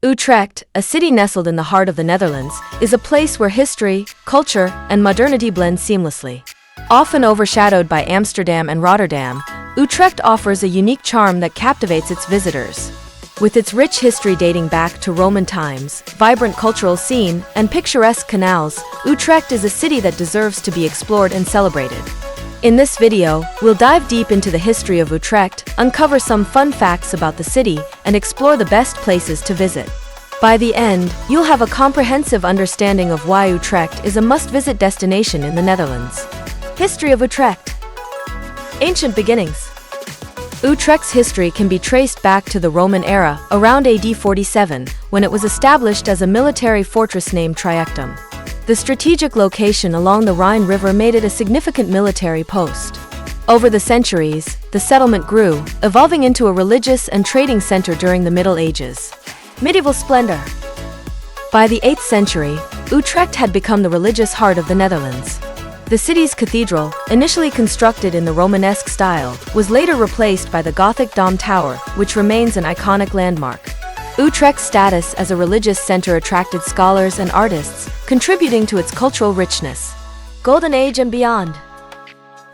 Utrecht, a city nestled in the heart of the Netherlands, is a place where history, culture, and modernity blend seamlessly. Often overshadowed by Amsterdam and Rotterdam, Utrecht offers a unique charm that captivates its visitors. With its rich history dating back to Roman times, vibrant cultural scene, and picturesque canals, Utrecht is a city that deserves to be explored and celebrated. In this video, we'll dive deep into the history of Utrecht, uncover some fun facts about the city, and explore the best places to visit. By the end, you'll have a comprehensive understanding of why Utrecht is a must-visit destination in the Netherlands. History of Utrecht. Ancient beginnings. Utrecht's history can be traced back to the Roman era, around AD 47, when it was established as a military fortress named Triactum. The strategic location along the Rhine River made it a significant military post. Over the centuries, the settlement grew, evolving into a religious and trading center during the Middle Ages. Medieval splendor. By the 8th century, Utrecht had become the religious heart of the Netherlands. The city's cathedral, initially constructed in the Romanesque style, was later replaced by the Gothic Dom Tower, which remains an iconic landmark. Utrecht's status as a religious center attracted scholars and artists, contributing to its cultural richness. Golden Age and beyond.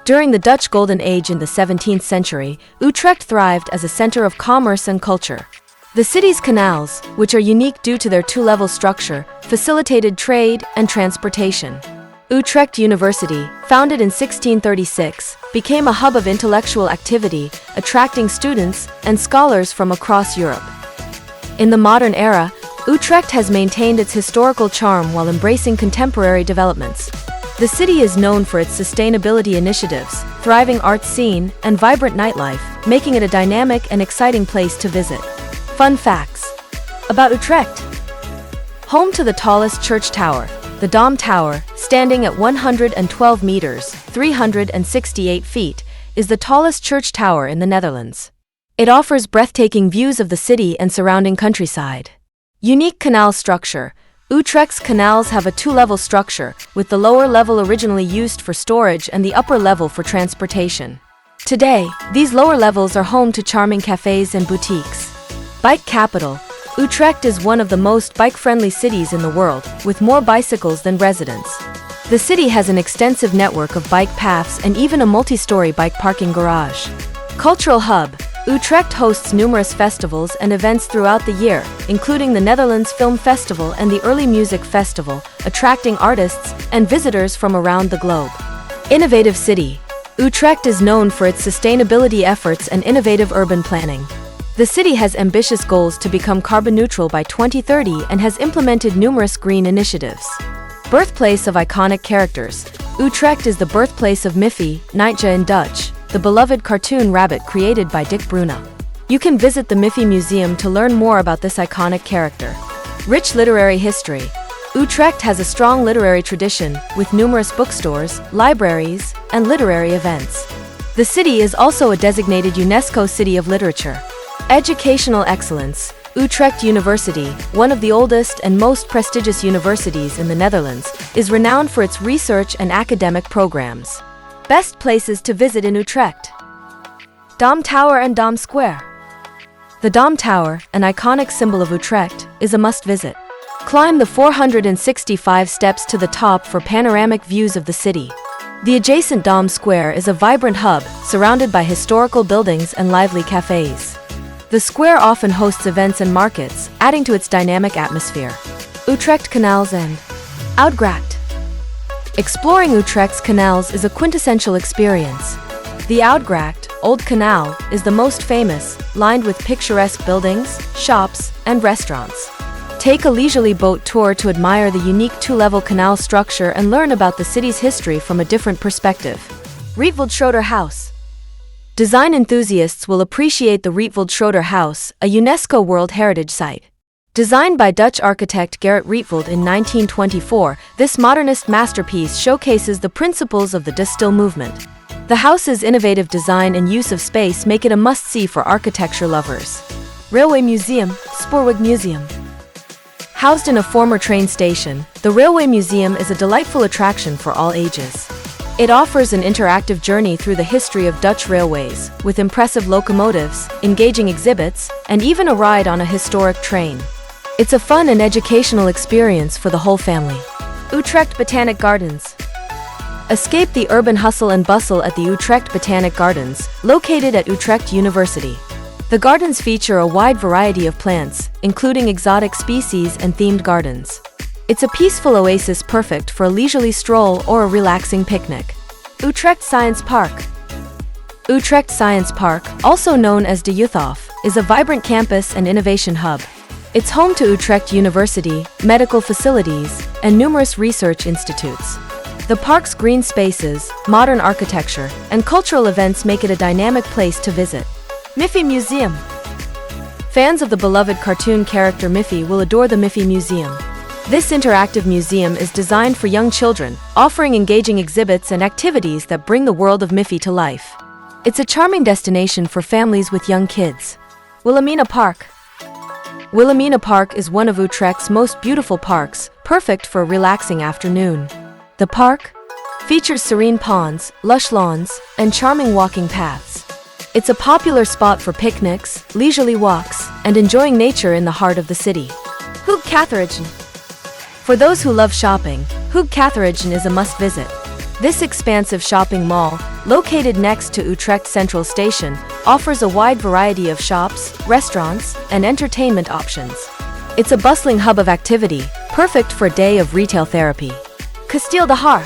During the Dutch Golden Age in the 17th century, Utrecht thrived as a center of commerce and culture. The city's canals, which are unique due to their two-level structure, facilitated trade and transportation. Utrecht University, founded in 1636, became a hub of intellectual activity, attracting students and scholars from across Europe. In the modern era, Utrecht has maintained its historical charm while embracing contemporary developments. The city is known for its sustainability initiatives, thriving art scene, and vibrant nightlife, making it a dynamic and exciting place to visit. Fun facts about Utrecht. Home to the tallest church tower, the Dom Tower, standing at 112 meters, 368 feet, is the tallest church tower in the Netherlands. It offers breathtaking views of the city and surrounding countryside. Unique canal structure. Utrecht's canals have a two-level structure, with the lower level originally used for storage and the upper level for transportation. Today, these lower levels are home to charming cafes and boutiques. Bike capital. Utrecht is one of the most bike-friendly cities in the world, with more bicycles than residents. The city has an extensive network of bike paths and even a multi-story bike parking garage. Cultural hub. Utrecht hosts numerous festivals and events throughout the year, including the Netherlands Film Festival and the Early Music Festival, attracting artists and visitors from around the globe. Innovative city. Utrecht is known for its sustainability efforts and innovative urban planning. The city has ambitious goals to become carbon neutral by 2030 and has implemented numerous green initiatives. Birthplace of iconic characters. Utrecht is the birthplace of Miffy, Nightja in Dutch, the beloved cartoon rabbit created by Dick Bruna. You can visit the Miffy Museum to learn more about this iconic character. Rich literary history. Utrecht has a strong literary tradition, with numerous bookstores, libraries, and literary events. The city is also a designated UNESCO City of Literature. Educational excellence. Utrecht University, one of the oldest and most prestigious universities in the Netherlands, is renowned for its research and academic programs. Best places to visit in Utrecht. Dom Tower and Dom Square. The Dom Tower, an iconic symbol of Utrecht, is a must-visit. Climb the 465 steps to the top for panoramic views of the city. The adjacent Dom Square is a vibrant hub, surrounded by historical buildings and lively cafes. The square often hosts events and markets, adding to its dynamic atmosphere. Utrecht Canals and Uitgracht. Exploring Utrecht's canals is a quintessential experience. The Uitgracht, Old Canal, is the most famous, lined with picturesque buildings, shops, and restaurants. Take a leisurely boat tour to admire the unique two-level canal structure and learn about the city's history from a different perspective. Rietveld Schroeder House. Design enthusiasts will appreciate the Rietveld Schroeder House, a UNESCO World Heritage Site. Designed by Dutch architect Gerrit Rietveld in 1924, this modernist masterpiece showcases the principles of the De Stijl movement. The house's innovative design and use of space make it a must-see for architecture lovers. Railway Museum, Spoorweg Museum. Housed in a former train station, the Railway Museum is a delightful attraction for all ages. It offers an interactive journey through the history of Dutch railways, with impressive locomotives, engaging exhibits, and even a ride on a historic train. It's a fun and educational experience for the whole family. Utrecht Botanic Gardens. Escape the urban hustle and bustle at the Utrecht Botanic Gardens, located at Utrecht University. The gardens feature a wide variety of plants, including exotic species and themed gardens. It's a peaceful oasis perfect for a leisurely stroll or a relaxing picnic. Utrecht Science Park. Utrecht Science Park, also known as de Uthof, is a vibrant campus and innovation hub. It's home to Utrecht University, medical facilities, and numerous research institutes. The park's green spaces, modern architecture, and cultural events make it a dynamic place to visit. Miffy Museum. Fans of the beloved cartoon character Miffy will adore the Miffy Museum. This interactive museum is designed for young children, offering engaging exhibits and activities that bring the world of Miffy to life. It's a charming destination for families with young kids. Wilhelmina Park. Wilhelmina Park is one of Utrecht's most beautiful parks, perfect for a relaxing afternoon. The park features serene ponds, lush lawns, and charming walking paths. It's a popular spot for picnics, leisurely walks, and enjoying nature in the heart of the city. Hoog Catharijnen. For those who love shopping, Hoog Catharijnen is a must-visit. This expansive shopping mall, located next to Utrecht Centraal Station, offers a wide variety of shops, restaurants, and entertainment options. It's a bustling hub of activity, perfect for a day of retail therapy. Kasteel de Haar.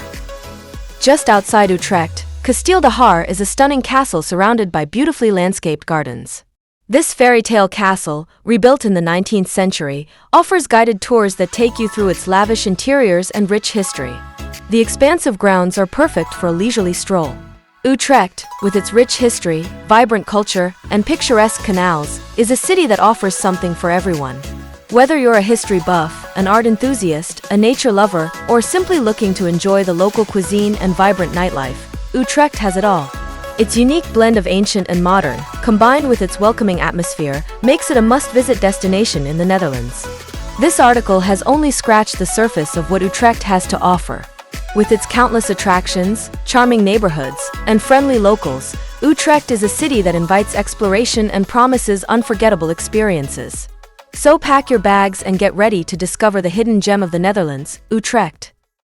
Just outside Utrecht, Kasteel de Haar is a stunning castle surrounded by beautifully landscaped gardens. This fairy tale castle, rebuilt in the 19th century, offers guided tours that take you through its lavish interiors and rich history. The expansive grounds are perfect for a leisurely stroll. Utrecht, with its rich history, vibrant culture, and picturesque canals, is a city that offers something for everyone. Whether you're a history buff, an art enthusiast, a nature lover, or simply looking to enjoy the local cuisine and vibrant nightlife, Utrecht has it all. Its unique blend of ancient and modern, combined with its welcoming atmosphere, makes it a must-visit destination in the Netherlands. This article has only scratched the surface of what Utrecht has to offer. With its countless attractions, charming neighborhoods, and friendly locals, Utrecht is a city that invites exploration and promises unforgettable experiences. So pack your bags and get ready to discover the hidden gem of the Netherlands, Utrecht.